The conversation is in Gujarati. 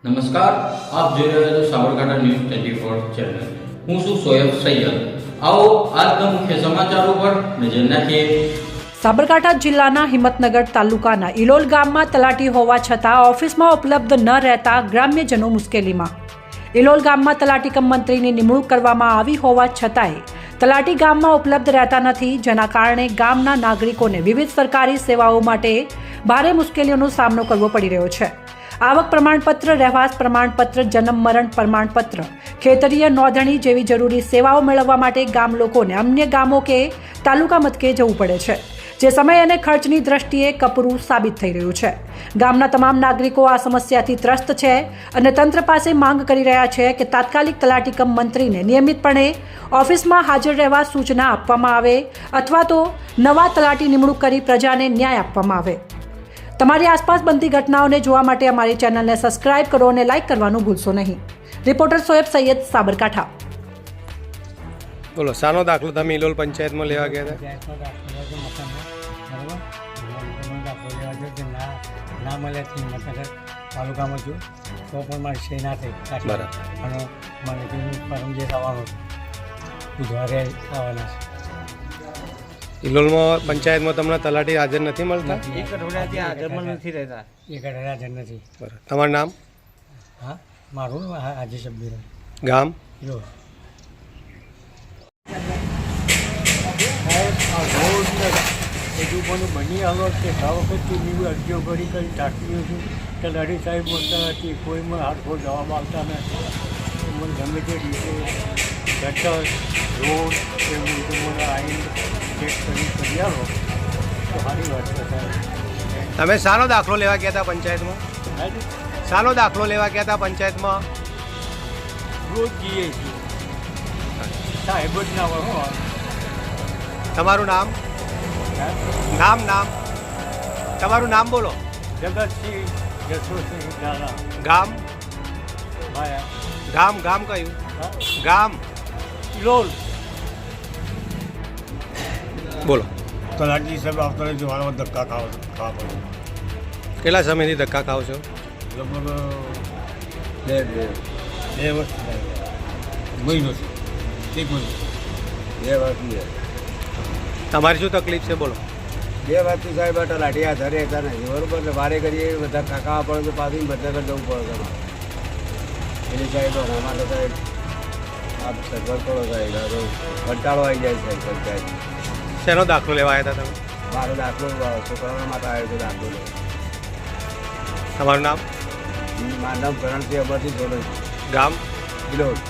નમસ્કાર, આપ જોઈ રહ્યા છો સાબરકાંઠા ન્યૂઝ 24 ચેનલ. હું છું સોયબ સૈયદ. આવો આજના મુખ્ય સમાચારો પર નજર નાખીએ. સાબરકાંઠા જિલ્લાના હિંમતનગર તાલુકાના ઇલોલ ગામમાં તલાટી હોવા છતાં ઓફિસમાં ઉપલબ્ધ ન રહેતા ગ્રામ્યજનો મુશ્કેલીમાં. ઇલોલ ગામમાં તલાટી કમ મંત્રીની નિમણૂક કરવામાં આવી હોવા છતાંય તલાટી ગામમાં ઉપલબ્ધ રહેતા નથી, જેના કારણે ગામના નાગરિકોને વિવિધ સરકારી સેવાઓ માટે ભારે મુશ્કેલીઓનો સામનો કરવો પડી રહ્યો છે. આવક પ્રમાણપત્ર, રહેવાસ પ્રમાણપત્ર, જન્મ મરણ પ્રમાણપત્ર, ખેતરીય નોંધણી જેવી જરૂરી સેવાઓ મેળવવા માટે ગામ લોકોને અન્ય ગામો કે તાલુકા મથકે જવું પડે છે, જે સમય અને ખર્ચની દ્રષ્ટિએ કપરું સાબિત થઈ રહ્યું છે. ગામના તમામ નાગરિકો આ સમસ્યાથી ત્રસ્ત છે અને તંત્ર પાસે માંગ કરી રહ્યા છે કે તાત્કાલિક તલાટી કમ મંત્રીને નિયમિતપણે ઓફિસમાં હાજર રહેવા સૂચના આપવામાં આવે અથવા તો નવા તલાટી નિમણૂક કરી પ્રજાને ન્યાય આપવામાં આવે. તમારી આસપાસ બનતી ઘટનાઓને જોવા માટે અમારી ચેનલને સબસ્ક્રાઇબ કરો અને લાઇક કરવાનું ભૂલશો નહીં. રિપોર્ટર સોએબ સૈયદ, સાબરકાંઠા. બોલો, શાનો દાખલો તમે ઇલોલ પંચાયતમાં લેવા ગયા હતા? ના મળ્યાથી હિંમતનગર તાલુકામાં છું તો પણ મારી સહી ના થઈ. બરાબર. અને મને પરમજેત આવવાનું બુધવારે આવવાના છે. ઇલોલમાં પંચાયતમાં તમને તલાટી હાજર નથી મળતા? એક અઠવાડિયાથી હાજરમાં નથી રહેતા. એક અઠવાડિયા હાજર નથી. બરાબર. તમારું નામ? હા, મારું આજે શબ્દ ગામ? જો હજુ પણ બની આવ્યો કે આ વખતથી મેં અરજીઓ કરી ટાંકીઓ છું કે લડી સાહેબ બોલતા નથી, કોઈમાં હાથો જવાબ આવતા નથી. મને ગમે તે રીતે ગટર રોડ એ બધું મને આવીને ચેક કરી આવો તો સારી વાત છે સાહેબ. તમે શાનો દાખલો લેવા ગયા હતા પંચાયતમાં? હાજી, શાનો દાખલો લેવા ગયા હતા પંચાયતમાં? રોજ જઈએ છીએ સાહેબ જ ના હોય. તમારું નામ? નામ તમારું નામ બોલો. જગતસિંહ જસોસિંહ ઝાલા. ગામ? ભાયા ગામ કયું ગામ? લોલ. બોલો. તલાટી સાહેબ આવતા રહે જોવામાં ધક્કા ખાવા પડે. કેટલા સમયથી ધક્કા ખાવ છો? લગભગ બે વર્ષ મહિનો છે. એક મહિનો 2 વર્ષથી. તમારી શું તકલીફ છે? બોલો. 2 વર્ષથી સાહેબ તલાટી હાથે રહેતા નથી બરોબર ને. વારે કરીએ બધા કાકા પડે તો પાછું બદલે જવું પડે તમારે. એટલે સાહેબ અમારે તો સાહેબ આપ સગવડ કરો સાહેબ. કંટાળો આવી જાય સાહેબ પંચાયત. શેનો દાખલો લેવા આવ્યા હતા તમે? મારો દાખલો છોકરાઓના માટે આવ્યો હતો દાખલો લેવા. તમારું નામ? મારું નામ કરણસિંહ અમરસિંહ સોલંકી. ગામ? વિલોડ.